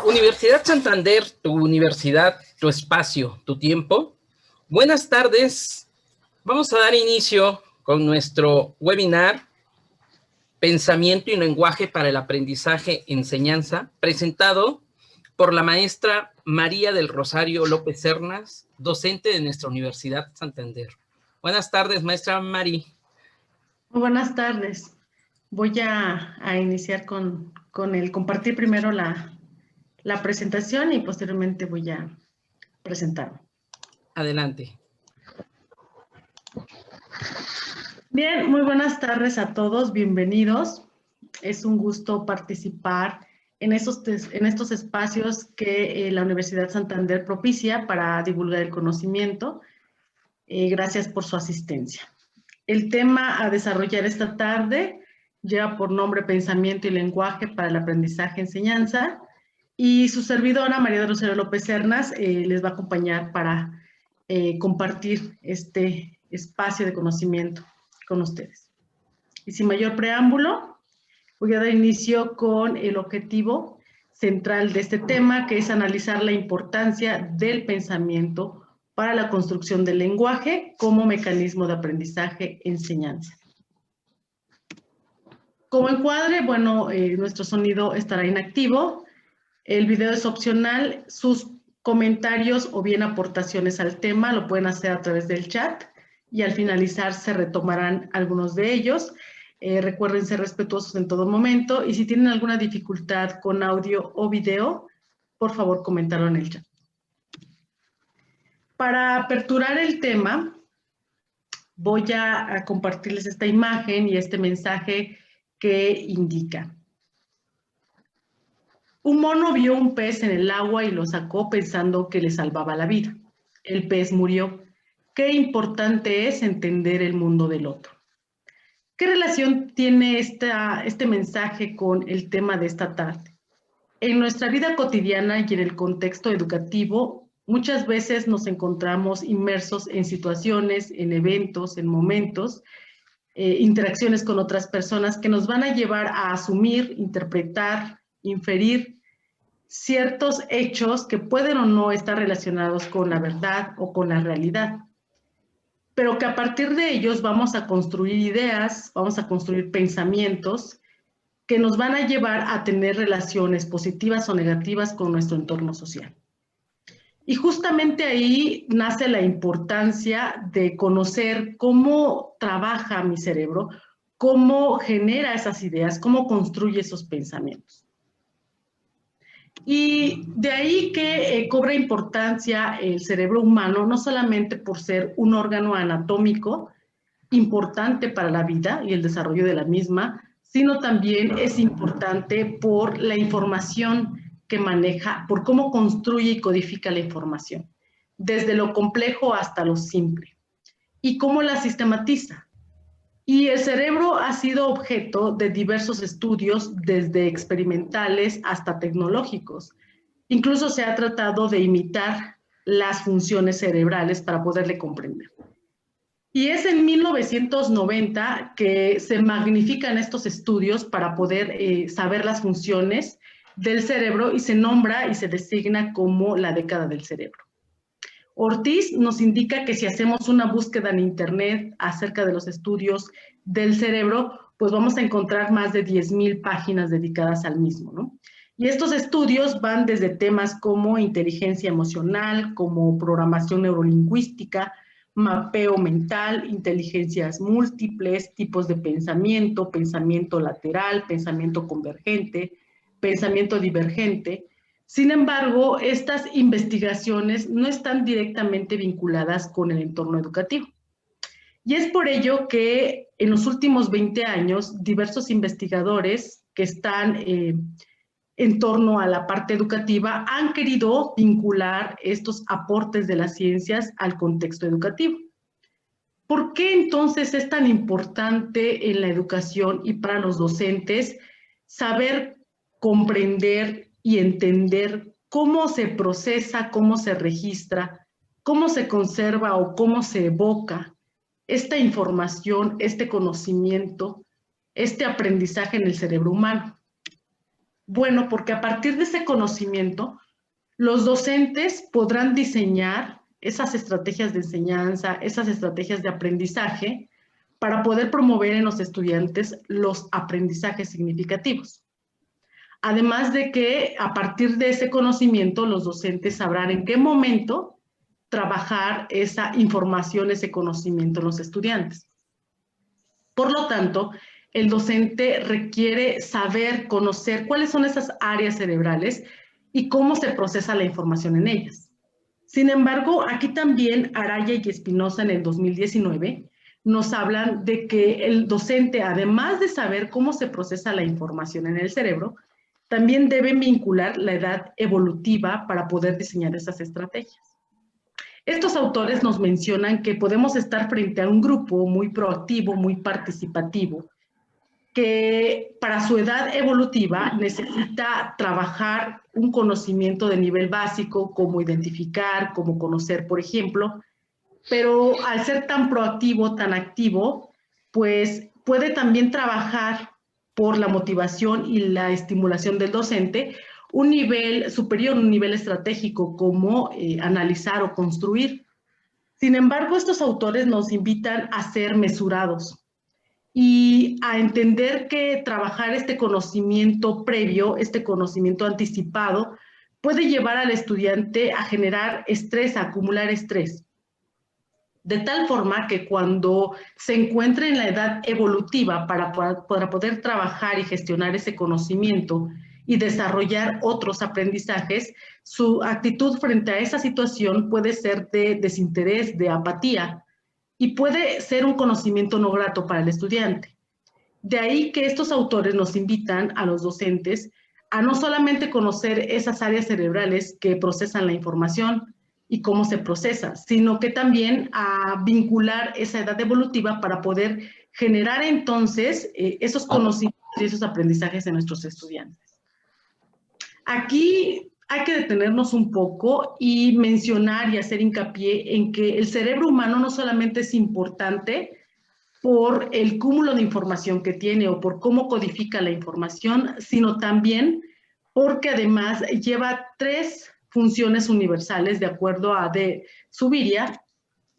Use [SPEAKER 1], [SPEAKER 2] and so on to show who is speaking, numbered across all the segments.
[SPEAKER 1] Universidad Santander, tu universidad, tu espacio, tu tiempo. Buenas tardes. Vamos a dar inicio con nuestro webinar Pensamiento y lenguaje para el aprendizaje enseñanza, presentado por la maestra María del Rosario López Cernas, docente de nuestra Universidad Santander. Buenas tardes, maestra Mari.
[SPEAKER 2] Muy buenas tardes. Voy a iniciar con el compartir primero la presentación y posteriormente voy a presentarme.
[SPEAKER 1] Adelante.
[SPEAKER 2] Bien, muy buenas tardes a todos, bienvenidos. Es un gusto participar en estos espacios que la Universidad Santander propicia para divulgar el conocimiento. Gracias por su asistencia. El tema a desarrollar esta tarde lleva por nombre Pensamiento y lenguaje para el aprendizaje enseñanza, y su servidora María de Rosario López Cernas les va a acompañar para compartir este espacio de conocimiento con ustedes. Y sin mayor preámbulo, voy a dar inicio con el objetivo central de este tema, que es analizar la importancia del pensamiento para la construcción del lenguaje como mecanismo de aprendizaje-enseñanza. Como encuadre, bueno, nuestro sonido estará inactivo, el video es opcional, sus comentarios o bien aportaciones al tema lo pueden hacer a través del chat y al finalizar se retomarán algunos de ellos. Recuerden ser respetuosos en todo momento y si tienen alguna dificultad con audio o video, por favor comentarlo en el chat. Para aperturar el tema, voy a compartirles esta imagen y este mensaje que indica: un mono vio un pez en el agua y lo sacó pensando que le salvaba la vida. El pez murió. Qué importante es entender el mundo del otro. ¿Qué relación tiene este mensaje con el tema de esta tarde? En nuestra vida cotidiana y en el contexto educativo, muchas veces nos encontramos inmersos en situaciones, en eventos, en momentos, interacciones con otras personas que nos van a llevar a asumir, interpretar, inferir ciertos hechos que pueden o no estar relacionados con la verdad o con la realidad, pero que a partir de ellos vamos a construir ideas, vamos a construir pensamientos que nos van a llevar a tener relaciones positivas o negativas con nuestro entorno social. Y justamente ahí nace la importancia de conocer cómo trabaja mi cerebro, cómo genera esas ideas, cómo construye esos pensamientos. Y de ahí que cobra importancia el cerebro humano, no solamente por ser un órgano anatómico importante para la vida y el desarrollo de la misma, sino también es importante por la información que maneja, por cómo construye y codifica la información, desde lo complejo hasta lo simple, y cómo la sistematiza. Y el cerebro ha sido objeto de diversos estudios, desde experimentales hasta tecnológicos. Incluso se ha tratado de imitar las funciones cerebrales para poderle comprender. Y es en 1990 que se magnifican estos estudios para poder saber las funciones del cerebro y se nombra y se designa como la década del cerebro. Ortiz nos indica que si hacemos una búsqueda en internet acerca de los estudios del cerebro, pues vamos a encontrar más de 10,000 páginas dedicadas al mismo, ¿no? Y estos estudios van desde temas como inteligencia emocional, como programación neurolingüística, mapeo mental, inteligencias múltiples, tipos de pensamiento, pensamiento lateral, pensamiento convergente, pensamiento divergente. Sin embargo, estas investigaciones no están directamente vinculadas con el entorno educativo. Y es por ello que en los últimos 20 años, diversos investigadores que están en torno a la parte educativa han querido vincular estos aportes de las ciencias al contexto educativo. ¿Por qué entonces es tan importante en la educación y para los docentes saber comprender y entender cómo se procesa, cómo se registra, cómo se conserva o cómo se evoca esta información, este conocimiento, este aprendizaje en el cerebro humano? Bueno, porque a partir de ese conocimiento, los docentes podrán diseñar esas estrategias de enseñanza, esas estrategias de aprendizaje, para poder promover en los estudiantes los aprendizajes significativos. Además de que a partir de ese conocimiento, los docentes sabrán en qué momento trabajar esa información, ese conocimiento en los estudiantes. Por lo tanto, el docente requiere saber, conocer cuáles son esas áreas cerebrales y cómo se procesa la información en ellas. Sin embargo, aquí también Araya y Espinosa en el 2019 nos hablan de que el docente, además de saber cómo se procesa la información en el cerebro, también debe vincular la edad evolutiva para poder diseñar esas estrategias. Estos autores nos mencionan que podemos estar frente a un grupo muy proactivo, muy participativo, que para su edad evolutiva necesita trabajar un conocimiento de nivel básico, como identificar, como conocer, por ejemplo, pero al ser tan proactivo, tan activo, pues puede también trabajar por la motivación y la estimulación del docente un nivel superior, un nivel estratégico, como analizar o construir. Sin embargo, estos autores nos invitan a ser mesurados y a entender que trabajar este conocimiento previo, este conocimiento anticipado, puede llevar al estudiante a generar estrés, a acumular estrés. De tal forma que cuando se encuentre en la edad evolutiva para poder trabajar y gestionar ese conocimiento y desarrollar otros aprendizajes, su actitud frente a esa situación puede ser de desinterés, de apatía, y puede ser un conocimiento no grato para el estudiante. De ahí que estos autores nos invitan a los docentes a no solamente conocer esas áreas cerebrales que procesan la información y cómo se procesa, sino que también a vincular esa edad evolutiva para poder generar entonces esos conocimientos y esos aprendizajes en nuestros estudiantes. Aquí hay que detenernos un poco y mencionar y hacer hincapié en que el cerebro humano no solamente es importante por el cúmulo de información que tiene o por cómo codifica la información, sino también porque además lleva 3 funciones universales de acuerdo a de Zuviria,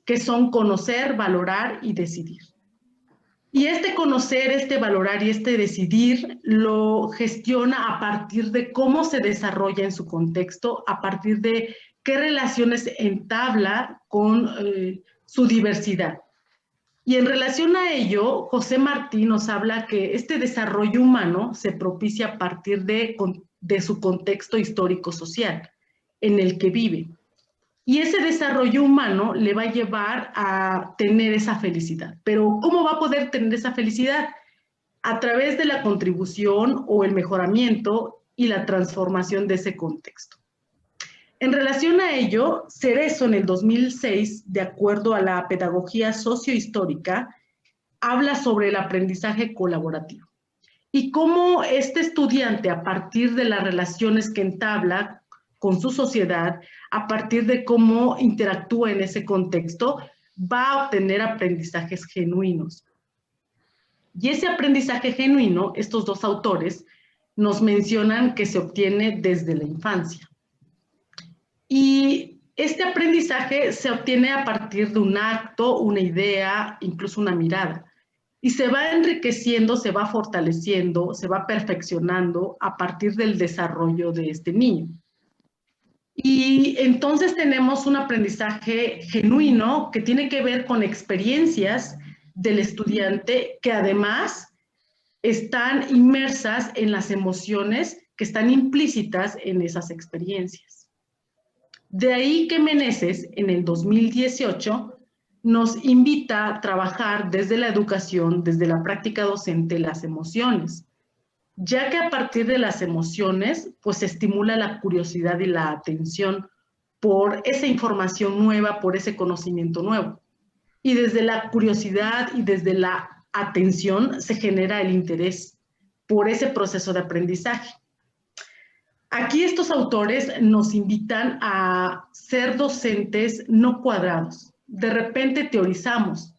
[SPEAKER 2] que son conocer, valorar y decidir. Y este conocer, este valorar y este decidir lo gestiona a partir de cómo se desarrolla en su contexto, a partir de qué relaciones entabla con su diversidad. Y en relación a ello, José Martí nos habla que este desarrollo humano se propicia a partir de su contexto histórico-social en el que vive. Y ese desarrollo humano le va a llevar a tener esa felicidad. Pero ¿cómo va a poder tener esa felicidad? A través de la contribución o el mejoramiento y la transformación de ese contexto. En relación a ello, Cerezo en el 2006, de acuerdo a la pedagogía sociohistórica, habla sobre el aprendizaje colaborativo y cómo este estudiante, a partir de las relaciones que entabla con su sociedad, a partir de cómo interactúa en ese contexto, va a obtener aprendizajes genuinos. Y ese aprendizaje genuino, estos 2 autores nos mencionan que se obtiene desde la infancia. Y este aprendizaje se obtiene a partir de un acto, una idea, incluso una mirada. Y se va enriqueciendo, se va fortaleciendo, se va perfeccionando a partir del desarrollo de este niño. Y entonces tenemos un aprendizaje genuino que tiene que ver con experiencias del estudiante que además están inmersas en las emociones que están implícitas en esas experiencias. De ahí que Meneses, en el 2018, nos invita a trabajar desde la educación, desde la práctica docente, las emociones, ya que a partir de las emociones, pues se estimula la curiosidad y la atención por esa información nueva, por ese conocimiento nuevo. Y desde la curiosidad y desde la atención se genera el interés por ese proceso de aprendizaje. Aquí estos autores nos invitan a ser docentes no cuadrados. De repente teorizamos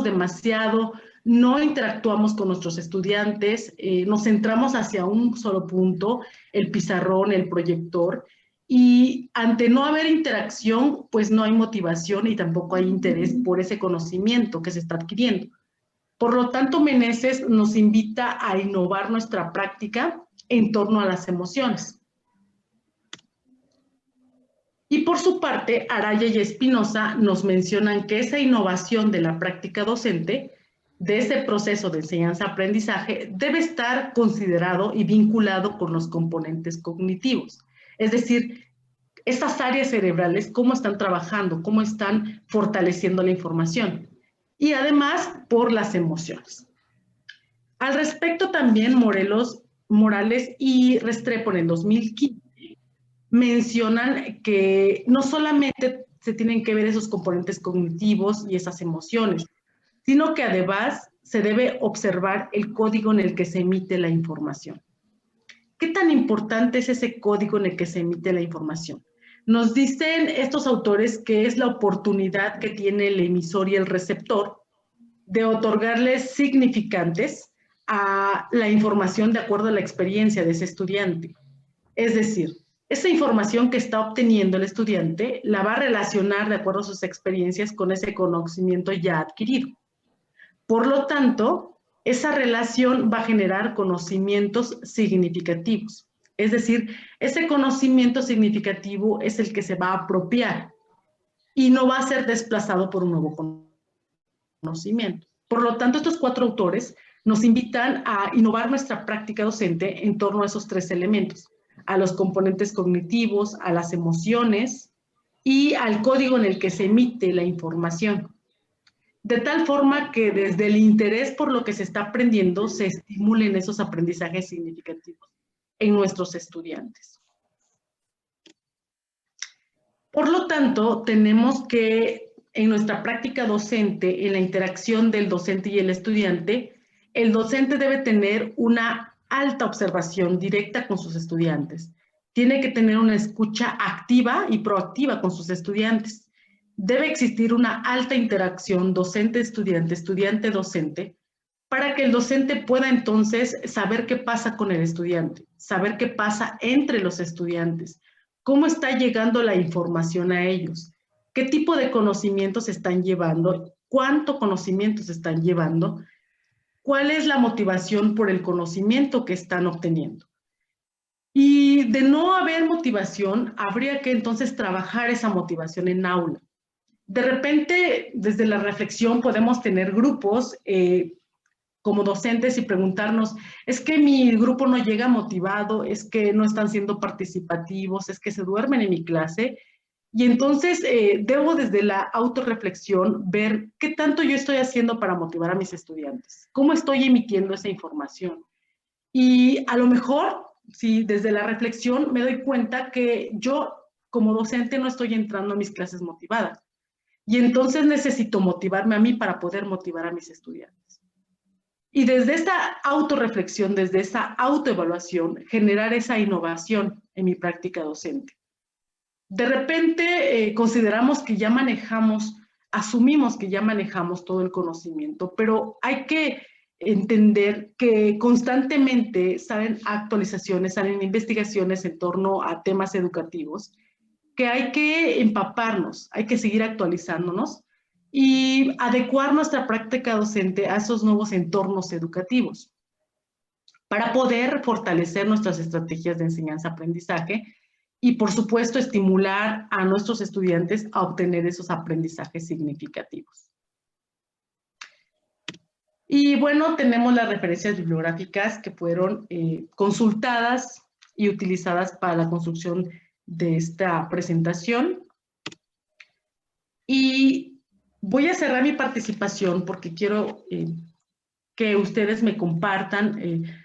[SPEAKER 2] demasiado, no interactuamos con nuestros estudiantes, nos centramos hacia un solo punto, el pizarrón, el proyector, y ante no haber interacción, pues no hay motivación y tampoco hay interés por ese conocimiento que se está adquiriendo. Por lo tanto, Meneses nos invita a innovar nuestra práctica en torno a las emociones. Y por su parte, Araya y Espinosa nos mencionan que esa innovación de la práctica docente, de ese proceso de enseñanza-aprendizaje, debe estar considerado y vinculado con los componentes cognitivos. Es decir, estas áreas cerebrales, cómo están trabajando, cómo están fortaleciendo la información. Y además, por las emociones. Al respecto también, Morales y Restrepo en el 2015 mencionan que no solamente se tienen que ver esos componentes cognitivos y esas emociones, sino que además se debe observar el código en el que se emite la información. ¿Qué tan importante es ese código en el que se emite la información? Nos dicen estos autores que es la oportunidad que tiene el emisor y el receptor de otorgarles significantes a la información de acuerdo a la experiencia de ese estudiante. Es decir, esa información que está obteniendo el estudiante la va a relacionar de acuerdo a sus experiencias con ese conocimiento ya adquirido. Por lo tanto, esa relación va a generar conocimientos significativos. Es decir, ese conocimiento significativo es el que se va a apropiar y no va a ser desplazado por un nuevo conocimiento. Por lo tanto, estos 4 autores nos invitan a innovar nuestra práctica docente en torno a esos 3 elementos, a los componentes cognitivos, a las emociones y al código en el que se emite la información. De tal forma que desde el interés por lo que se está aprendiendo se estimulen esos aprendizajes significativos en nuestros estudiantes. Por lo tanto, tenemos que en nuestra práctica docente, en la interacción del docente y el docente debe tener una alta observación directa con sus estudiantes. Tiene que tener una escucha activa y proactiva con sus estudiantes. Debe existir una alta interacción docente-estudiante, estudiante-docente, para que el docente pueda entonces saber qué pasa con el estudiante, saber qué pasa entre los estudiantes, cómo está llegando la información a ellos, qué tipo de conocimientos están llevando, cuánto conocimiento se están llevando, cuál es la motivación por el conocimiento que están obteniendo. Y de no haber motivación, habría que entonces trabajar esa motivación en aula. De repente, desde la reflexión podemos tener grupos como docentes y preguntarnos, es que mi grupo no llega motivado, es que no están siendo participativos, es que se duermen en mi clase. Y entonces debo desde la autorreflexión ver qué tanto yo estoy haciendo para motivar a mis estudiantes, cómo estoy emitiendo esa información. Y a lo mejor, si desde la reflexión me doy cuenta que yo como docente no estoy entrando a mis clases motivadas. Y entonces necesito motivarme a mí para poder motivar a mis estudiantes. Y desde esa autorreflexión, desde esa autoevaluación, generar esa innovación en mi práctica docente. De repente consideramos que ya manejamos, asumimos que ya manejamos todo el conocimiento, pero hay que entender que constantemente salen actualizaciones, salen investigaciones en torno a temas educativos, que hay que empaparnos, hay que seguir actualizándonos y adecuar nuestra práctica docente a esos nuevos entornos educativos para poder fortalecer nuestras estrategias de enseñanza-aprendizaje y, por supuesto, estimular a nuestros estudiantes a obtener esos aprendizajes significativos. Y bueno, tenemos las referencias bibliográficas que fueron consultadas y utilizadas para la construcción de esta presentación. Y voy a cerrar mi participación porque quiero que ustedes me compartan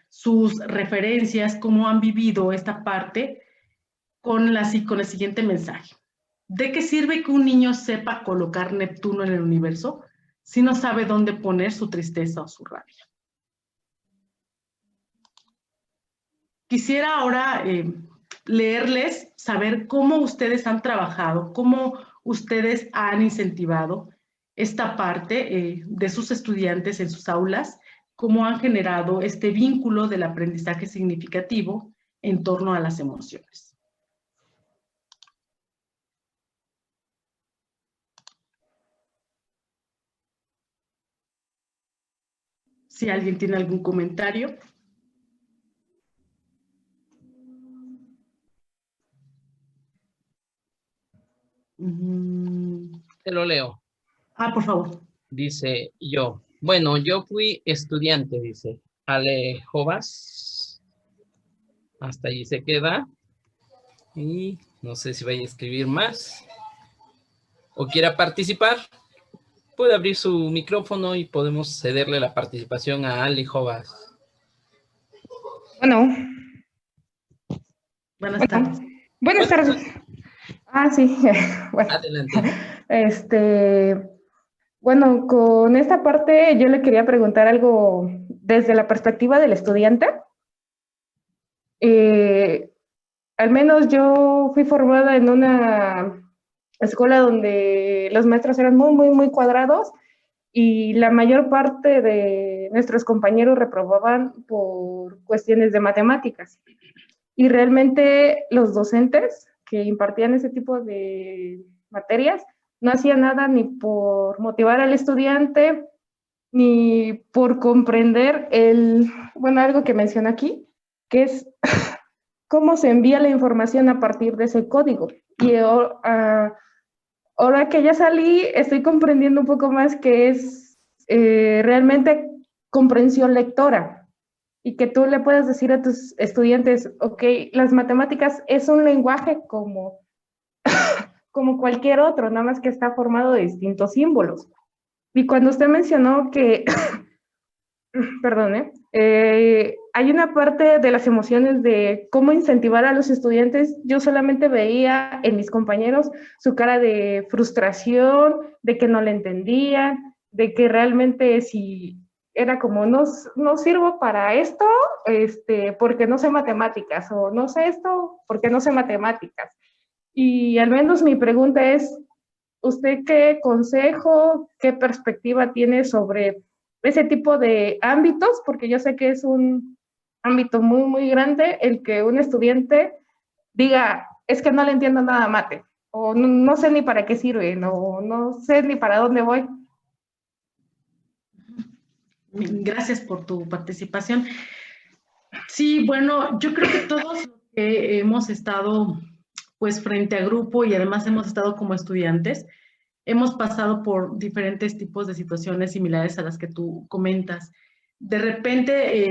[SPEAKER 2] sus referencias, cómo han vivido esta parte con el siguiente mensaje. ¿De qué sirve que un niño sepa colocar Neptuno en el universo si no sabe dónde poner su tristeza o su rabia? Quisiera ahora leerles, saber cómo ustedes han trabajado, cómo ustedes han incentivado esta parte de sus estudiantes en sus aulas, cómo han generado este vínculo del aprendizaje significativo en torno a las emociones. Si alguien tiene algún comentario.
[SPEAKER 1] Te lo leo.
[SPEAKER 2] Por favor.
[SPEAKER 1] Dice yo. Bueno, yo fui estudiante, dice Ale Jovas. Hasta allí se queda. Y no sé si vaya a escribir más. O quiera participar. Puede abrir su micrófono y podemos cederle la participación a Ale Jovas.
[SPEAKER 3] Bueno.
[SPEAKER 2] Buenas tardes.
[SPEAKER 3] Buenas tardes. Sí.
[SPEAKER 1] Bueno.
[SPEAKER 3] Adelante. Bueno, con esta parte yo le quería preguntar algo desde la perspectiva del estudiante. Al menos yo fui formada en una escuela donde los maestros eran muy cuadrados y la mayor parte de nuestros compañeros reprobaban por cuestiones de matemáticas. Y realmente los docentes que impartían ese tipo de materias no hacían nada ni por motivar al estudiante, ni por comprender algo que menciona aquí, que es cómo se envía la información a partir de ese código. Y ahora que ya salí, estoy comprendiendo un poco más que es realmente comprensión lectora. Y que tú le puedes decir a tus estudiantes, ok, las matemáticas es un lenguaje como cualquier otro, nada más que está formado de distintos símbolos. Y cuando usted mencionó que, perdón, hay una parte de las emociones de cómo incentivar a los estudiantes, yo solamente veía en mis compañeros su cara de frustración, de que no le entendían, de que realmente si era como, no sirvo para esto porque no sé matemáticas, o no sé esto porque no sé matemáticas. Y al menos mi pregunta es, ¿usted qué consejo, qué perspectiva tiene sobre ese tipo de ámbitos? Porque yo sé que es un ámbito muy grande el que un estudiante diga, es que no le entiendo nada a mate, o no sé ni para qué sirve, no sé ni para dónde voy.
[SPEAKER 2] Gracias por tu participación. Sí, bueno, yo creo que todos hemos estado pues frente a grupo y además hemos estado como estudiantes, hemos pasado por diferentes tipos de situaciones similares a las que tú comentas. De repente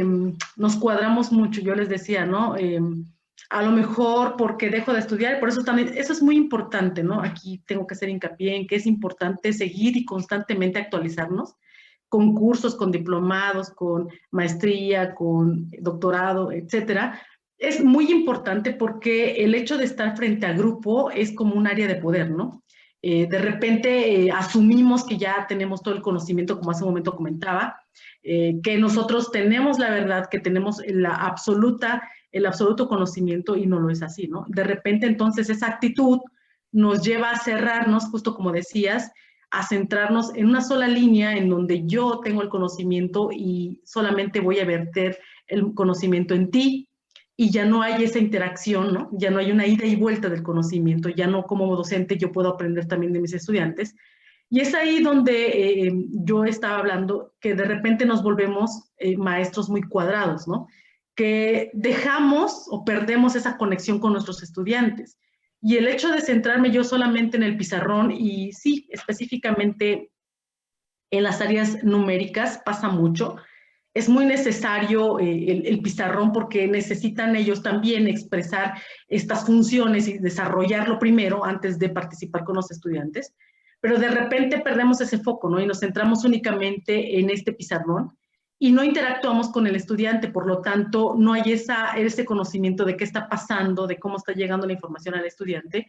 [SPEAKER 2] nos cuadramos mucho, yo les decía, ¿no? A lo mejor porque dejo de estudiar, por eso también, eso es muy importante, ¿no? Aquí tengo que hacer hincapié en que es importante seguir y constantemente actualizarnos con cursos, con diplomados, con maestría, con doctorado, etcétera. Es muy importante porque el hecho de estar frente al grupo es como un área de poder, ¿no? De repente asumimos que ya tenemos todo el conocimiento, como hace un momento comentaba, que nosotros tenemos la verdad, que tenemos el absoluto conocimiento y no lo es así, ¿no? De repente entonces esa actitud nos lleva a cerrarnos, justo como decías, a centrarnos en una sola línea en donde yo tengo el conocimiento y solamente voy a verter el conocimiento en ti y ya no hay esa interacción, ¿no? Ya no hay una ida y vuelta del conocimiento, ya no como docente yo puedo aprender también de mis estudiantes. Y es ahí donde yo estaba hablando que de repente nos volvemos maestros muy cuadrados, ¿no? Que dejamos o perdemos esa conexión con nuestros estudiantes. Y el hecho de centrarme yo solamente en el pizarrón y sí, específicamente en las áreas numéricas pasa mucho. Es muy necesario el pizarrón porque necesitan ellos también expresar estas funciones y desarrollarlo primero antes de participar con los estudiantes. Pero de repente perdemos ese foco, ¿no? Y nos centramos únicamente en este pizarrón y no interactuamos con el estudiante, por lo tanto, no hay ese conocimiento de qué está pasando, de cómo está llegando la información al estudiante,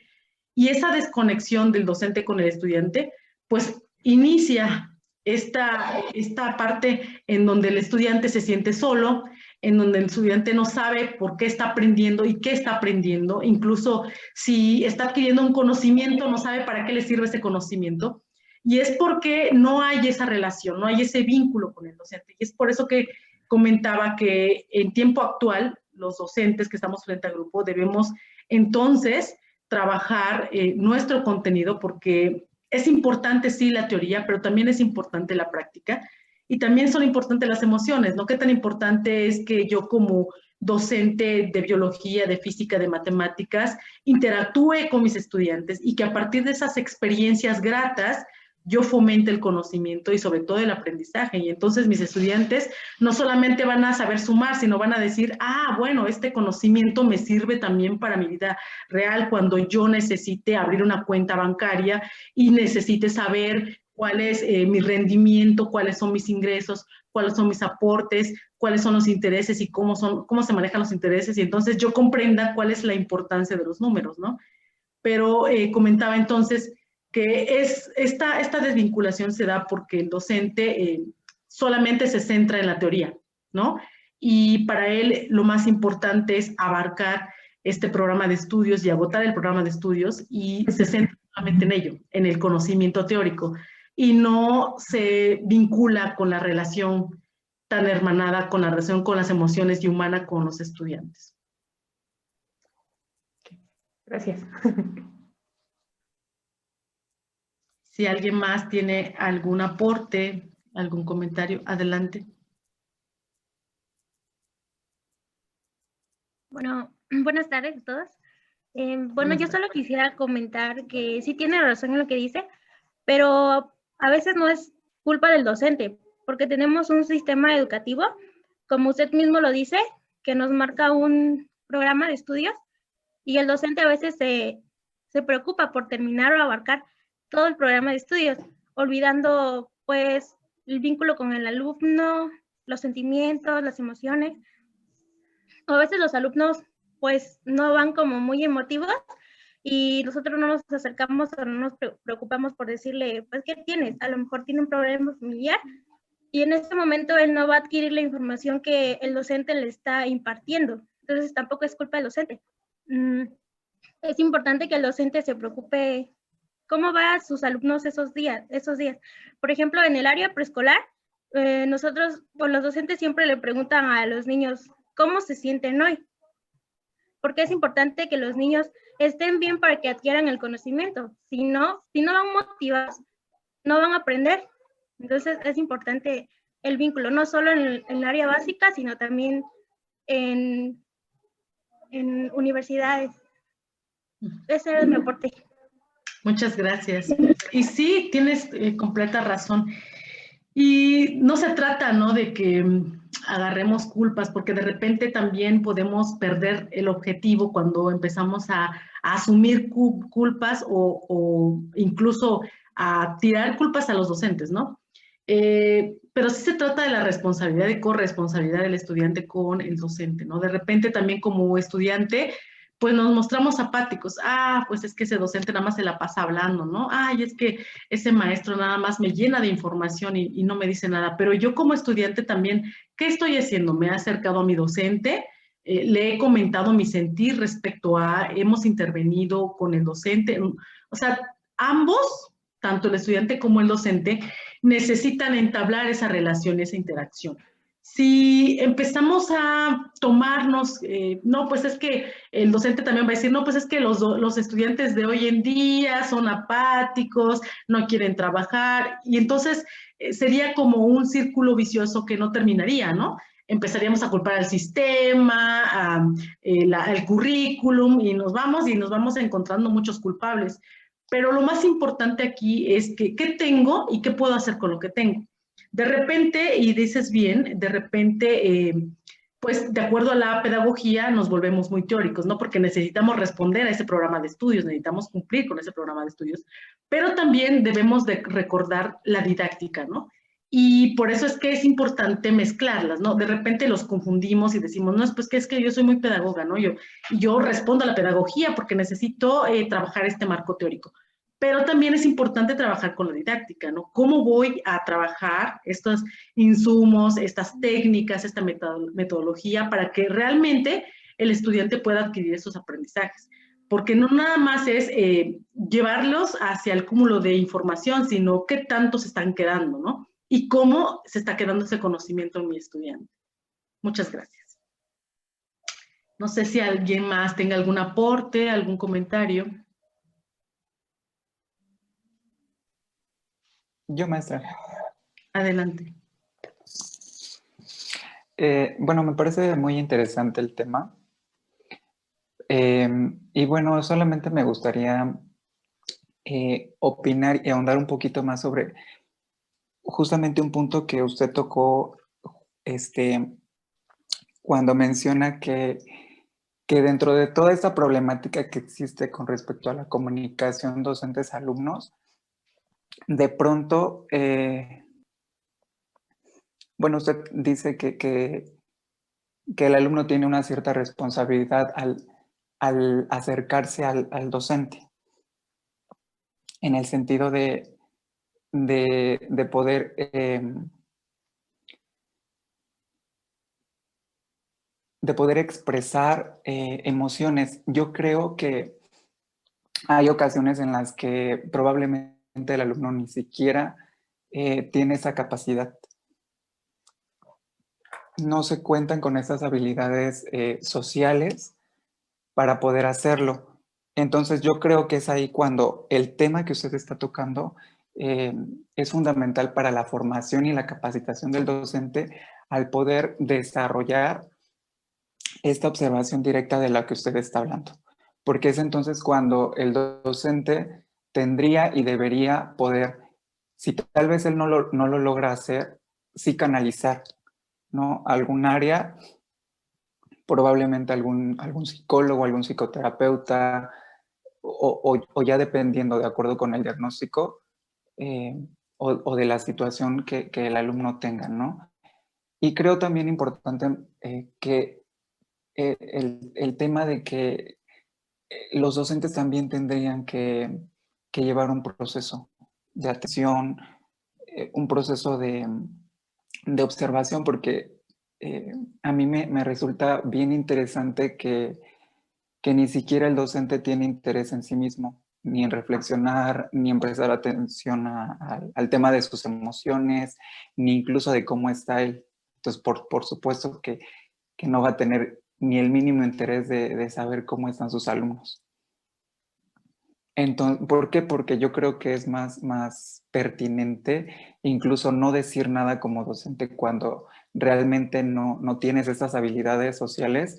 [SPEAKER 2] y esa desconexión del docente con el estudiante, pues inicia esta parte en donde el estudiante se siente solo, en donde el estudiante no sabe por qué está aprendiendo y qué está aprendiendo, incluso si está adquiriendo un conocimiento, no sabe para qué le sirve ese conocimiento. Y es porque no hay esa relación, no hay ese vínculo con el docente. Y es por eso que comentaba que en tiempo actual, los docentes que estamos frente al grupo debemos entonces trabajar nuestro contenido, porque es importante sí la teoría, pero también es importante la práctica, y también son importantes las emociones, ¿no? ¿Qué tan importante es que yo como docente de biología, de física, de matemáticas, interactúe con mis estudiantes y que a partir de esas experiencias gratas yo fomente el conocimiento y sobre todo el aprendizaje? Y entonces mis estudiantes no solamente van a saber sumar, sino van a decir, ah, bueno, este conocimiento me sirve también para mi vida real cuando yo necesite abrir una cuenta bancaria y necesite saber cuál es mi rendimiento, cuáles son mis ingresos, cuáles son mis aportes, cuáles son los intereses y cómo se manejan los intereses, y entonces yo comprenda cuál es la importancia de los números, ¿no? Pero comentaba entonces que esta desvinculación se da porque el docente solamente se centra en la teoría, ¿no? Y para él lo más importante es abarcar este programa de estudios y agotar el programa de estudios, y se centra solamente en ello, en el conocimiento teórico, y no se vincula con la relación tan hermanada, con la relación con las emociones y humana con los estudiantes.
[SPEAKER 3] Gracias.
[SPEAKER 2] Si alguien más tiene algún aporte, algún comentario, adelante.
[SPEAKER 4] Bueno, buenas tardes a todos. Bueno, yo solo quisiera comentar que sí tiene razón en lo que dice, pero a veces no es culpa del docente, porque tenemos un sistema educativo, como usted mismo lo dice, que nos marca un programa de estudios, y el docente a veces se preocupa por terminar o abarcar todo el programa de estudios, olvidando pues el vínculo con el alumno, los sentimientos, las emociones. A veces los alumnos pues no van como muy emotivos y nosotros no nos acercamos o no nos preocupamos por decirle, pues, ¿qué tienes? A lo mejor tiene un problema familiar, y en ese momento él no va a adquirir la información que el docente le está impartiendo. Entonces tampoco es culpa del docente. Es importante que el docente se preocupe cómo va a sus alumnos esos días. Por ejemplo, en el área preescolar, nosotros, o los docentes siempre le preguntan a los niños cómo se sienten hoy, porque es importante que los niños estén bien para que adquieran el conocimiento. Si no van motivados, no van a aprender. Entonces es importante el vínculo, no solo en el área básica, sino también en universidades. Ese es mi aporte.
[SPEAKER 2] Muchas gracias. Y sí, tienes completa razón. Y no se trata, ¿no?, de que agarremos culpas, porque de repente también podemos perder el objetivo cuando empezamos a asumir culpas o incluso a tirar culpas a los docentes, ¿no? Pero sí se trata de la responsabilidad y corresponsabilidad del estudiante con el docente, ¿no? De repente también como estudiante, pues nos mostramos apáticos. Ah, pues es que ese docente nada más se la pasa hablando, ¿no? Ay, es que ese maestro nada más me llena de información y no me dice nada. Pero yo como estudiante también, ¿qué estoy haciendo? Me he acercado a mi docente, le he comentado mi sentir respecto a, hemos intervenido con el docente. O sea, ambos, tanto el estudiante como el docente, necesitan entablar esa relación, esa interacción. Si empezamos a tomarnos, no, pues es que el docente también va a decir, no, pues es que los estudiantes de hoy en día son apáticos, no quieren trabajar, y entonces sería como un círculo vicioso que no terminaría, ¿no? Empezaríamos a culpar al sistema, al currículum, y nos vamos encontrando muchos culpables. Pero lo más importante aquí es que, ¿qué tengo y qué puedo hacer con lo que tengo? De repente, y dices bien, de repente, pues de acuerdo a la pedagogía nos volvemos muy teóricos, ¿no? Porque necesitamos responder a ese programa de estudios, necesitamos cumplir con ese programa de estudios, pero también debemos de recordar la didáctica, ¿no? Y por eso es que es importante mezclarlas, ¿no? De repente los confundimos y decimos, no, pues que es que yo soy muy pedagoga, ¿no? Yo respondo a la pedagogía porque necesito trabajar este marco teórico. Pero también es importante trabajar con la didáctica, ¿no? ¿Cómo voy a trabajar estos insumos, estas técnicas, esta metodología para que realmente el estudiante pueda adquirir esos aprendizajes? porque no nada más es llevarlos hacia el cúmulo de información, sino qué tanto se están quedando, ¿no? Y cómo se está quedando ese conocimiento en mi estudiante. Muchas gracias. No sé si alguien más tenga algún aporte, algún comentario.
[SPEAKER 5] Yo, maestra.
[SPEAKER 2] Adelante.
[SPEAKER 5] Bueno, me parece muy interesante el tema. Y bueno, solamente me gustaría opinar y ahondar un poquito más sobre justamente un punto que usted tocó cuando menciona que dentro de toda esta problemática que existe con respecto a la comunicación docentes-alumnos, de pronto, bueno, usted dice que el alumno tiene una cierta responsabilidad al acercarse al docente, en el sentido de poder expresar emociones. Yo creo que hay ocasiones en las que probablemente el alumno ni siquiera tiene esa capacidad. No se cuentan con esas habilidades sociales para poder hacerlo. Entonces yo creo que es ahí cuando el tema que usted está tocando es fundamental para la formación y la capacitación del docente al poder desarrollar esta observación directa de la que usted está hablando. Porque es entonces cuando el docente tendría y debería poder, si tal vez él no lo logra hacer, sí canalizar, ¿no? Algún área, probablemente algún psicólogo, algún psicoterapeuta, o ya dependiendo de acuerdo con el diagnóstico o de la situación que el alumno tenga, ¿no? Y creo también importante que el tema de que los docentes también tendrían que llevar un proceso de atención, un proceso de observación, porque a mí me resulta bien interesante que ni siquiera el docente tiene interés en sí mismo, ni en reflexionar, ni en prestar atención al tema de sus emociones, ni incluso de cómo está él. Entonces, por supuesto que no va a tener ni el mínimo interés de saber cómo están sus alumnos. Entonces, ¿por qué? Porque yo creo que es más pertinente incluso no decir nada como docente cuando realmente no tienes estas habilidades sociales,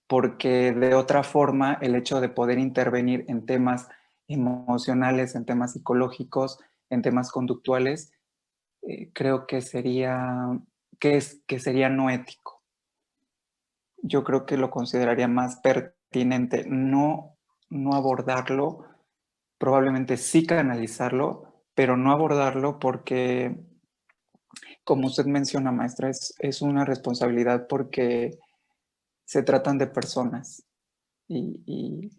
[SPEAKER 5] porque de otra forma el hecho de poder intervenir en temas emocionales, en temas psicológicos, en temas conductuales, creo que sería no ético. Yo creo que lo consideraría más pertinente no abordarlo, probablemente sí canalizarlo, pero no abordarlo porque, como usted menciona, maestra, es una responsabilidad porque se tratan de personas y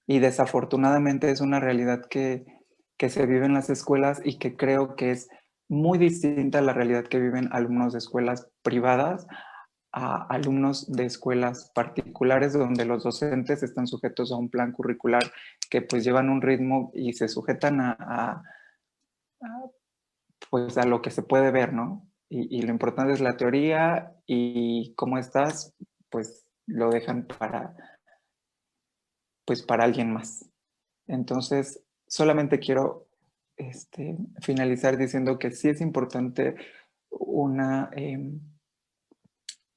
[SPEAKER 5] desafortunadamente es una realidad que se vive en las escuelas y que creo que es muy distinta a la realidad que viven alumnos de escuelas privadas a alumnos de escuelas particulares donde los docentes están sujetos a un plan curricular que pues llevan un ritmo y se sujetan pues a lo que se puede ver, ¿no? Y lo importante es la teoría y cómo estás, pues lo dejan para alguien más. Entonces, solamente quiero finalizar diciendo que sí es importante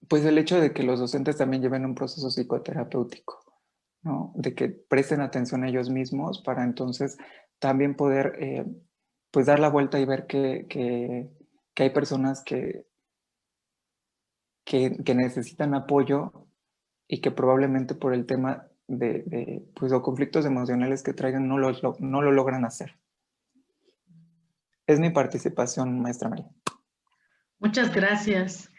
[SPEAKER 5] pues el hecho de que los docentes también lleven un proceso psicoterapéutico, ¿no? De que presten atención a ellos mismos para entonces también poder pues dar la vuelta y ver que hay personas que necesitan apoyo y que probablemente por el tema de pues, los conflictos emocionales que traigan no lo logran hacer. Es mi participación, maestra María.
[SPEAKER 2] Muchas gracias.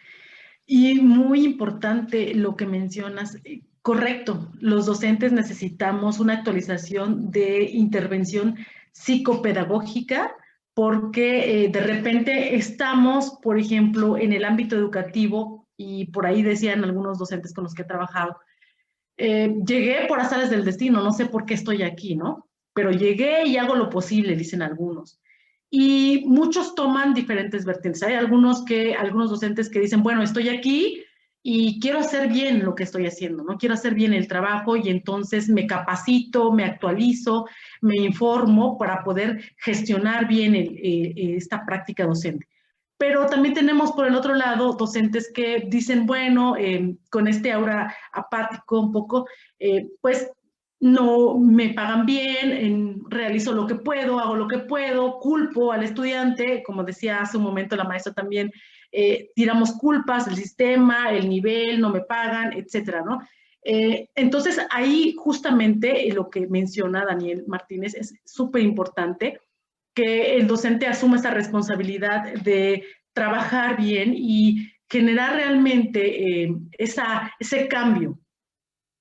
[SPEAKER 2] Y muy importante lo que mencionas. Correcto, los docentes necesitamos una actualización de intervención psicopedagógica porque de repente estamos, por ejemplo, en el ámbito educativo y por ahí decían algunos docentes con los que he trabajado, llegué por azares del destino, no sé por qué estoy aquí, ¿no? Pero llegué y hago lo posible, dicen algunos. Y muchos toman diferentes vertientes. Hay algunos docentes que dicen, bueno, estoy aquí y quiero hacer bien lo que estoy haciendo, ¿no? Quiero hacer bien el trabajo y entonces me capacito, me actualizo, me informo para poder gestionar bien esta práctica docente. Pero también tenemos por el otro lado docentes que dicen, bueno, con este aura apático un poco, pues no me pagan bien, realizo lo que puedo, hago lo que puedo, culpo al estudiante, como decía hace un momento la maestra también, tiramos culpas, el sistema, el nivel, no me pagan, etcétera, ¿no? Entonces ahí justamente lo que menciona Daniel Martínez es súper importante, que el docente asuma esa responsabilidad de trabajar bien y generar realmente ese cambio.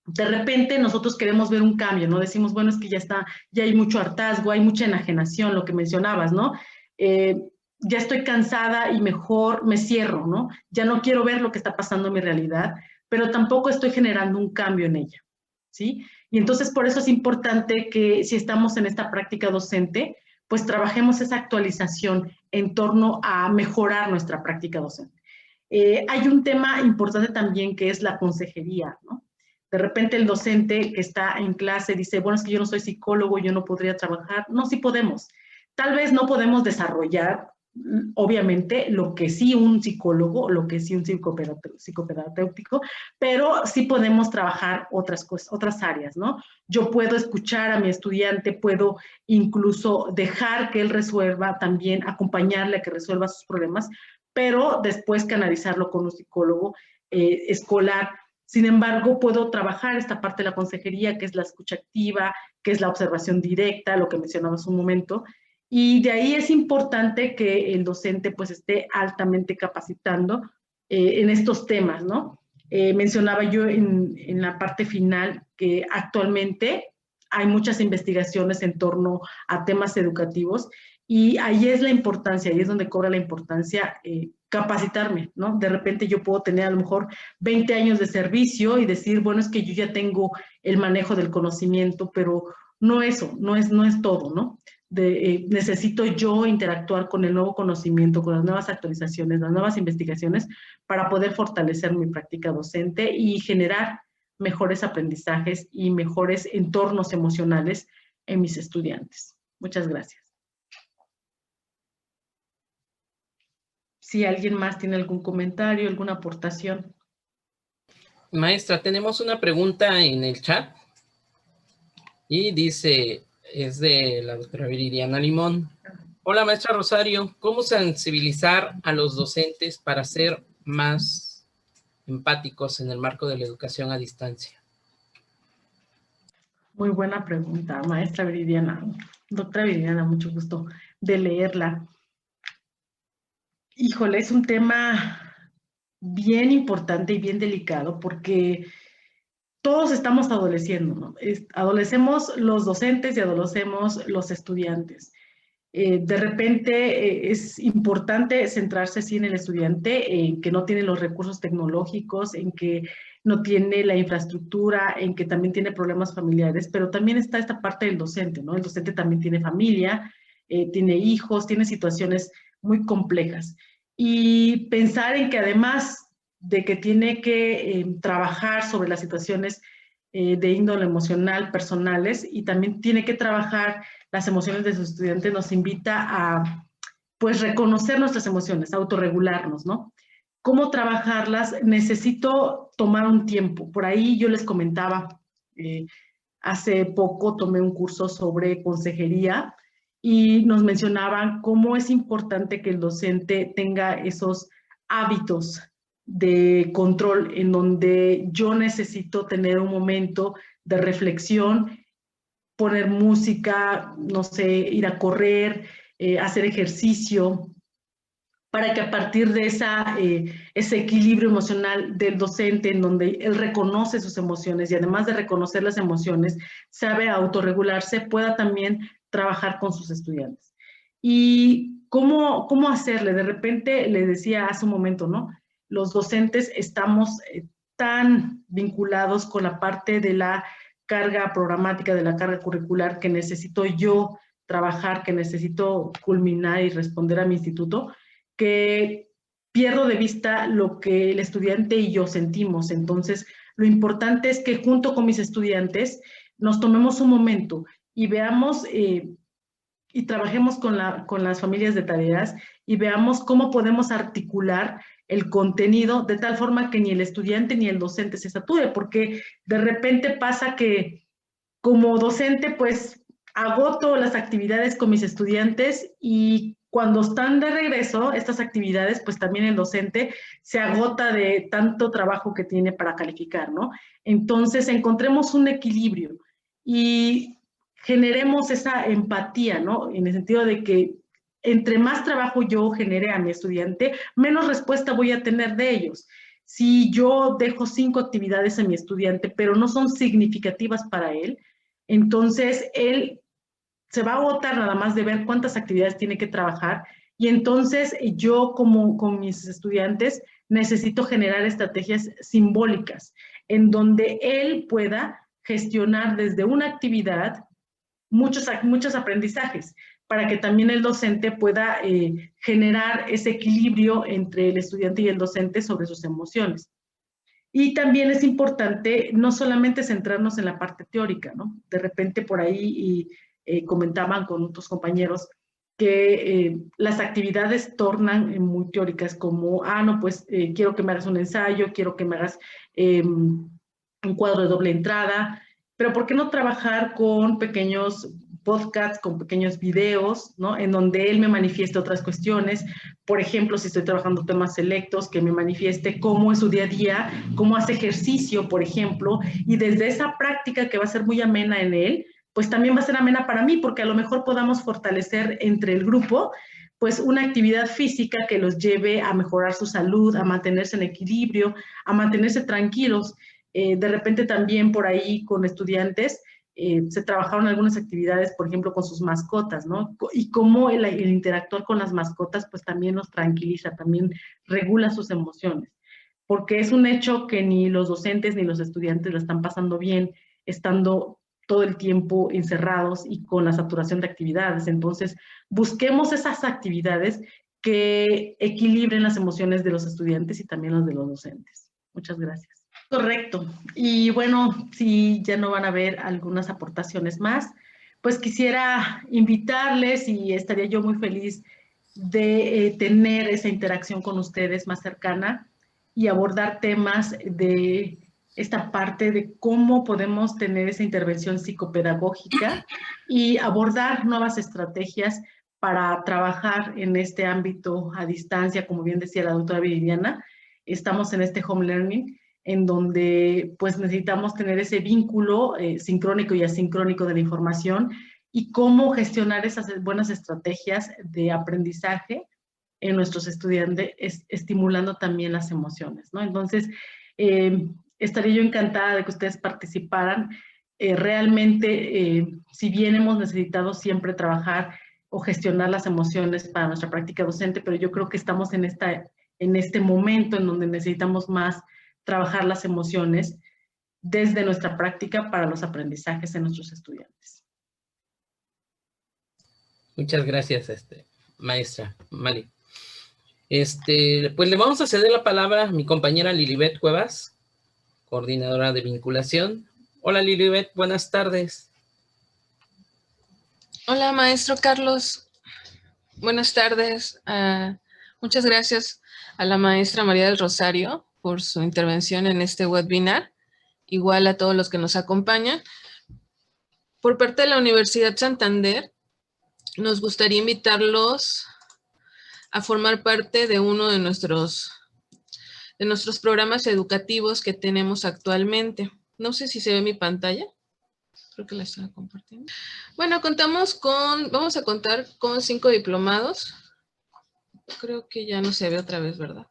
[SPEAKER 2] De repente nosotros queremos ver un cambio, ¿no? Decimos, bueno, es que ya hay mucho hartazgo, hay mucha enajenación, lo que mencionabas, ¿no? Ya estoy cansada y mejor me cierro, ¿no? Ya no quiero ver lo que está pasando en mi realidad, pero tampoco estoy generando un cambio en ella, ¿sí? Y entonces por eso es importante que si estamos en esta práctica docente, pues trabajemos esa actualización en torno a mejorar nuestra práctica docente. Hay un tema importante también que es la consejería, ¿no? De repente el docente que está en clase dice, bueno, es que yo no soy psicólogo, yo no podría trabajar. No, sí podemos. Tal vez no podemos desarrollar, obviamente, lo que sí un psicólogo, lo que sí un psicoterapéutico, pero sí podemos trabajar otras cosas, otras áreas, ¿no? Yo puedo escuchar a mi estudiante, puedo incluso dejar que él resuelva, también acompañarle a que resuelva sus problemas, pero después canalizarlo con un psicólogo escolar. Sin embargo, puedo trabajar esta parte de la consejería, que es la escucha activa, que es la observación directa, lo que mencionabas un momento, y de ahí es importante que el docente pues esté altamente capacitando en estos temas, ¿no? Mencionaba yo en la parte final que actualmente hay muchas investigaciones en torno a temas educativos y ahí es la importancia, ahí es donde cobra la importancia capacitarme, ¿no? De repente yo puedo tener a lo mejor 20 años de servicio y decir, bueno, es que yo ya tengo el manejo del conocimiento, pero no eso, no es todo, ¿no? Necesito yo interactuar con el nuevo conocimiento, con las nuevas actualizaciones, las nuevas investigaciones para poder fortalecer mi práctica docente y generar mejores aprendizajes y mejores entornos emocionales en mis estudiantes. Muchas gracias. Si alguien más tiene algún comentario, alguna aportación.
[SPEAKER 1] Maestra, tenemos una pregunta en el chat y dice, es de la doctora Viridiana Limón. Hola, maestra Rosario, ¿cómo sensibilizar a los docentes para ser más empáticos en el marco de la educación a distancia?
[SPEAKER 2] Muy buena pregunta, maestra Viridiana. Doctora Viridiana, mucho gusto de leerla. Híjole, es un tema bien importante y bien delicado porque todos estamos adoleciendo, ¿no? Adolecemos los docentes y adolecemos los estudiantes. De repente es importante centrarse sí en el estudiante, en que no tiene los recursos tecnológicos, en que no tiene la infraestructura, en que también tiene problemas familiares, pero también está esta parte del docente, ¿no? El docente también tiene familia, tiene hijos, tiene situaciones muy complejas. Y pensar en que además de que tiene que trabajar sobre las situaciones de índole emocional, personales, y también tiene que trabajar las emociones de sus estudiantes, nos invita a, pues, reconocer nuestras emociones, autorregularnos, ¿no? ¿Cómo trabajarlas? Necesito tomar un tiempo. Por ahí yo les comentaba, hace poco tomé un curso sobre consejería y nos mencionaban cómo es importante que el docente tenga esos hábitos de control en donde yo necesito tener un momento de reflexión, poner música, no sé, ir a correr, hacer ejercicio, para que a partir de ese equilibrio emocional del docente, en donde él reconoce sus emociones y además de reconocer las emociones, sabe autorregularse, pueda también trabajar con sus estudiantes. ¿Y cómo hacerle? De repente, le decía hace un momento, ¿no? Los docentes estamos tan vinculados con la parte de la carga programática, de la carga curricular que necesito yo trabajar, que necesito culminar y responder a mi instituto, que pierdo de vista lo que el estudiante y yo sentimos. Entonces, lo importante es que junto con mis estudiantes nos tomemos un momento y veamos y trabajemos con las familias de tareas y veamos cómo podemos articular el contenido de tal forma que ni el estudiante ni el docente se sature, porque de repente pasa que como docente pues agoto las actividades con mis estudiantes y cuando están de regreso estas actividades, pues también el docente se agota de tanto trabajo que tiene para calificar, ¿no? Entonces encontremos un equilibrio y generemos esa empatía, ¿no? En el sentido de que entre más trabajo yo genere a mi estudiante, menos respuesta voy a tener de ellos. Si yo dejo 5 actividades a mi estudiante, pero no son significativas para él, entonces él se va a agotar nada más de ver cuántas actividades tiene que trabajar y entonces yo como con mis estudiantes necesito generar estrategias simbólicas en donde él pueda gestionar desde una actividad muchos aprendizajes para que también el docente pueda generar ese equilibrio entre el estudiante y el docente sobre sus emociones. Y también es importante no solamente centrarnos en la parte teórica, ¿no? De repente por ahí comentaban con otros compañeros que las actividades tornan muy teóricas, como, no, pues quiero que me hagas un ensayo, quiero que me hagas un cuadro de doble entrada, pero ¿por qué no trabajar con pequeños podcasts, con pequeños videos, ¿no? En donde él me manifieste otras cuestiones. Por ejemplo, si estoy trabajando temas selectos, que me manifieste cómo es su día a día, cómo hace ejercicio, por ejemplo, y desde esa práctica que va a ser muy amena en él, pues también va a ser amena para mí, porque a lo mejor podamos fortalecer entre el grupo pues una actividad física que los lleve a mejorar su salud, a mantenerse en equilibrio, a mantenerse tranquilos. De repente también por ahí con estudiantes se trabajaron algunas actividades, por ejemplo, con sus mascotas, ¿no? Y cómo el interactuar con las mascotas, pues también los tranquiliza, también regula sus emociones. Porque es un hecho que ni los docentes ni los estudiantes lo están pasando bien, estando todo el tiempo encerrados y con la saturación de actividades. Entonces, busquemos esas actividades que equilibren las emociones de los estudiantes y también las de los docentes. Muchas gracias. Correcto. Y bueno, si ya no van a haber algunas aportaciones más, pues quisiera invitarles y estaría yo muy feliz de tener esa interacción con ustedes más cercana y abordar temas de esta parte de cómo podemos tener esa intervención psicopedagógica y abordar nuevas estrategias para trabajar en este ámbito a distancia, como bien decía la doctora Viridiana. Estamos en este home learning en donde pues necesitamos tener ese vínculo sincrónico y asincrónico de la información y cómo gestionar esas buenas estrategias de aprendizaje en nuestros estudiantes, estimulando también las emociones, ¿no? Entonces, estaría yo encantada de que ustedes participaran. Realmente, si bien hemos necesitado siempre trabajar o gestionar las emociones para nuestra práctica docente, pero yo creo que estamos en este momento en donde necesitamos más trabajar las emociones desde nuestra práctica para los aprendizajes de nuestros estudiantes.
[SPEAKER 1] Muchas gracias, maestra Mali. Pues le vamos a ceder la palabra a mi compañera Lilibet Cuevas, coordinadora de vinculación. Hola Lilibet, buenas tardes.
[SPEAKER 6] Hola maestro Carlos, buenas tardes. Muchas gracias a la maestra María del Rosario por su intervención en este webinar, igual a todos los que nos acompañan. Por parte de la Universidad Santander, nos gustaría invitarlos a formar parte de uno de nuestros programas educativos que tenemos actualmente. No sé si se ve mi pantalla. Creo que la estoy compartiendo. Bueno, vamos a contar con 5 diplomados. Creo que ya no se ve otra vez, ¿verdad?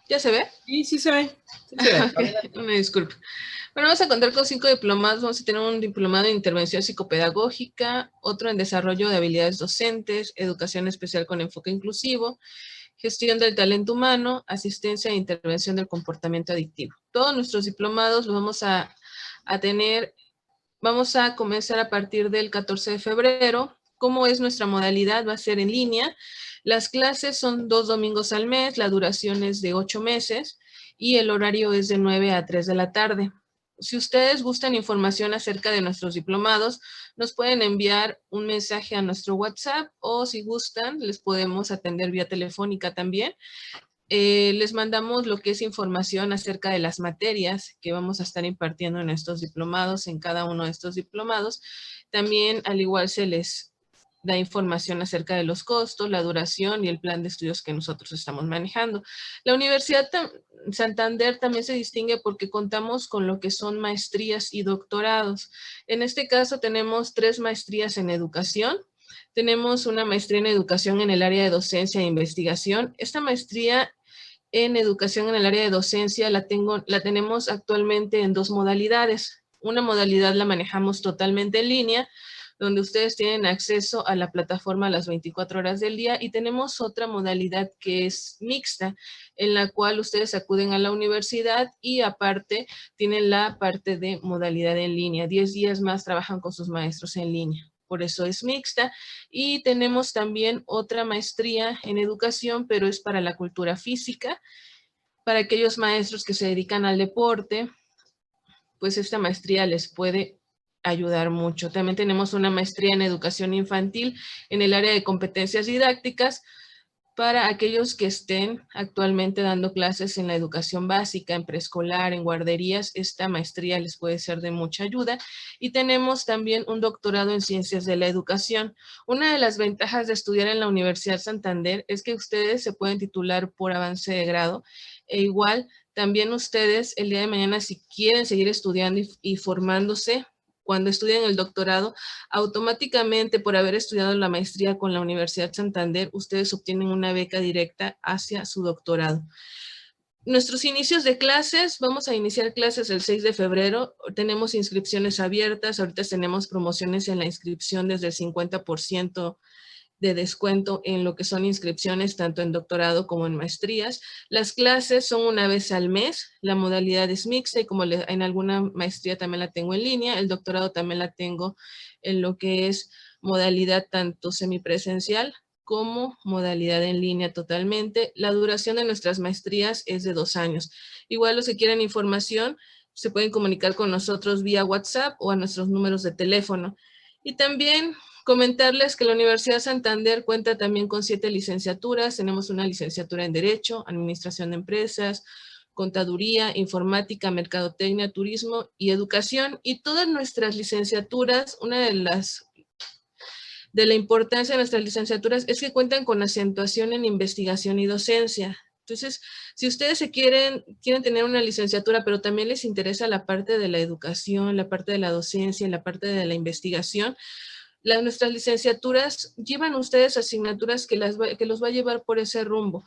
[SPEAKER 6] ¿Ya se ve?
[SPEAKER 1] Sí, sí se ve. Sí se ve.
[SPEAKER 6] Una disculpa. Bueno, vamos a contar con 5 diplomados. Vamos a tener un diplomado en intervención psicopedagógica, otro en desarrollo de habilidades docentes, educación especial con enfoque inclusivo gestión del talento humano, asistencia e intervención del comportamiento adictivo. Todos nuestros diplomados los vamos a tener, vamos a comenzar a partir del 14 de febrero. ¿Cómo es nuestra modalidad? Va a ser en línea. Las clases son 2 domingos al mes, la duración es de 8 meses y el horario es de 9 a 3 de la tarde. Si ustedes gustan información acerca de nuestros diplomados, nos pueden enviar un mensaje a nuestro WhatsApp o si gustan, les podemos atender vía telefónica también. Les mandamos lo que es información acerca de las materias que vamos a estar impartiendo en estos diplomados, en cada uno de estos diplomados. También, al igual, se les da información acerca de los costos, la duración y el plan de estudios que nosotros estamos manejando. La Universidad Santander también se distingue porque contamos con lo que son maestrías y doctorados. En este caso tenemos 3 maestrías en educación. Tenemos una maestría en educación en el área de docencia e investigación. Esta maestría en educación en el área de docencia la tenemos actualmente en 2 modalidades. Una modalidad la manejamos totalmente en línea, donde ustedes tienen acceso a la plataforma las 24 horas del día, y tenemos otra modalidad que es mixta, en la cual ustedes acuden a la universidad y aparte tienen la parte de modalidad en línea. 10 días más trabajan con sus maestros en línea. Por eso es mixta. Y tenemos también otra maestría en educación, pero es para la cultura física, para aquellos maestros que se dedican al deporte, pues esta maestría les puede ayudar mucho. También tenemos una maestría en educación infantil en el área de competencias didácticas para aquellos que estén actualmente dando clases en la educación básica, en preescolar, en guarderías. Esta maestría les puede ser de mucha ayuda. Y tenemos también un doctorado en ciencias de la educación. Una de las ventajas de estudiar en la Universidad Santander es que ustedes se pueden titular por avance de grado, e igual también ustedes el día de mañana, si quieren seguir estudiando y formándose, cuando estudian el doctorado, automáticamente por haber estudiado la maestría con la Universidad Santander, ustedes obtienen una beca directa hacia su doctorado. Nuestros inicios de clases, vamos a iniciar clases el 6 de febrero, tenemos inscripciones abiertas, ahorita tenemos promociones en la inscripción desde el 50% de descuento en lo que son inscripciones, tanto en doctorado como en maestrías. Las clases son una vez al mes, la modalidad es mixta y como en alguna maestría también la tengo en línea, el doctorado también la tengo en lo que es modalidad tanto semipresencial como modalidad en línea totalmente. La duración de nuestras maestrías es de 2 años. Igual los que quieran información se pueden comunicar con nosotros vía WhatsApp o a nuestros números de teléfono. Y también comentarles que la Universidad Santander cuenta también con 7 licenciaturas. Tenemos una licenciatura en Derecho, Administración de Empresas, Contaduría, Informática, Mercadotecnia, Turismo y Educación. Y todas nuestras licenciaturas, una de la importancia de nuestras licenciaturas es que cuentan con acentuación en investigación y docencia. Entonces, si ustedes quieren tener una licenciatura, pero también les interesa la parte de la educación, la parte de la docencia y la parte de la investigación, nuestras licenciaturas llevan ustedes asignaturas que los va a llevar por ese rumbo.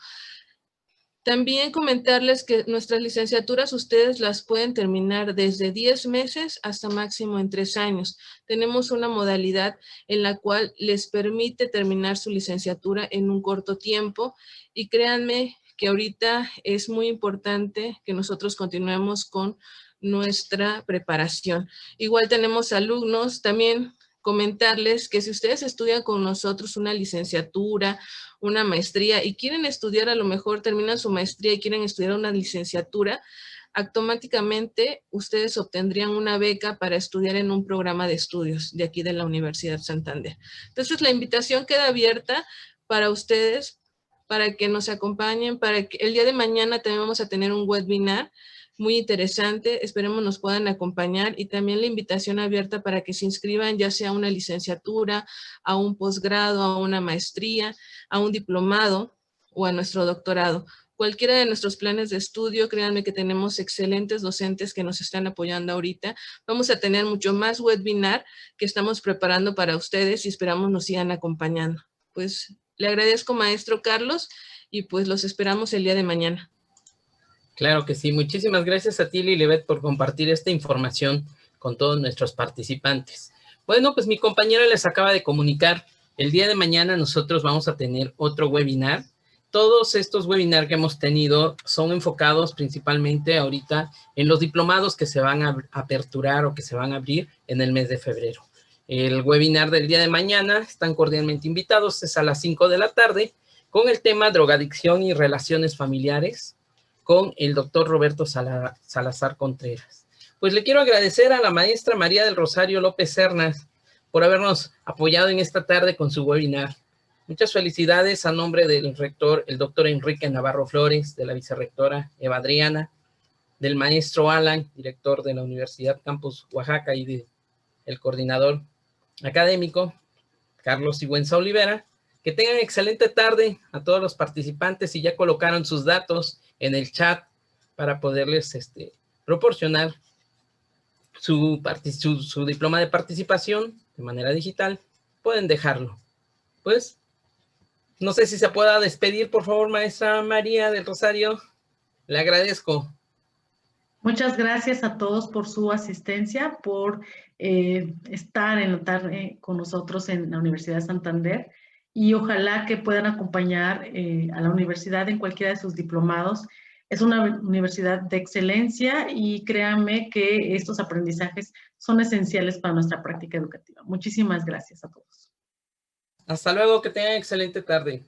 [SPEAKER 6] También comentarles que nuestras licenciaturas ustedes las pueden terminar desde 10 meses hasta máximo en 3 años. Tenemos una modalidad en la cual les permite terminar su licenciatura en un corto tiempo, y créanme que ahorita es muy importante que nosotros continuemos con nuestra preparación. Igual tenemos alumnos, también comentarles que si ustedes estudian con nosotros una licenciatura, una maestría y quieren estudiar, a lo mejor terminan su maestría y quieren estudiar una licenciatura, automáticamente ustedes obtendrían una beca para estudiar en un programa de estudios de aquí de la Universidad Santander. Entonces la invitación queda abierta para ustedes, para que nos acompañen, para que el día de mañana también vamos a tener un webinar muy interesante, esperemos nos puedan acompañar, y también la invitación abierta para que se inscriban ya sea a una licenciatura, a un posgrado, a una maestría, a un diplomado o a nuestro doctorado. Cualquiera de nuestros planes de estudio, créanme que tenemos excelentes docentes que nos están apoyando ahorita. Vamos a tener mucho más webinar que estamos preparando para ustedes y esperamos nos sigan acompañando. Pues le agradezco, maestro Carlos, y pues los esperamos el día de mañana.
[SPEAKER 1] Claro que sí. Muchísimas gracias a ti, Lilibet, por compartir esta información con todos nuestros participantes. Bueno, pues mi compañera les acaba de comunicar. El día de mañana nosotros vamos a tener otro webinar todos estos webinars que hemos tenido son enfocados principalmente ahorita en los diplomados que se van a aperturar o que se van a abrir en el mes de febrero. El webinar del día de mañana, están cordialmente invitados, es a las 5 de la tarde, con el tema drogadicción y relaciones familiares, con el doctor Roberto Salazar Contreras. Pues le quiero agradecer a la maestra María del Rosario López Cernas por habernos apoyado en esta tarde con su webinar. Muchas felicidades a nombre del rector, el doctor Enrique Navarro Flores, de la vicerrectora Eva Adriana, del maestro Alan, director de la Universidad Campus Oaxaca, y del coordinador académico, Carlos Sigüenza Olivera. Que tengan excelente tarde a todos los participantes y ya colocaron sus datos en el chat para poderles proporcionar su diploma de participación de manera digital. Pueden dejarlo. Pues, no sé si se pueda despedir, por favor, maestra María del Rosario. Le agradezco.
[SPEAKER 2] Muchas gracias a todos por su asistencia, por estar en la tarde con nosotros en la Universidad de Santander, y ojalá que puedan acompañar a la universidad en cualquiera de sus diplomados. Es una universidad de excelencia y créanme que estos aprendizajes son esenciales para nuestra práctica educativa. Muchísimas gracias a todos.
[SPEAKER 1] Hasta luego, que tengan excelente tarde.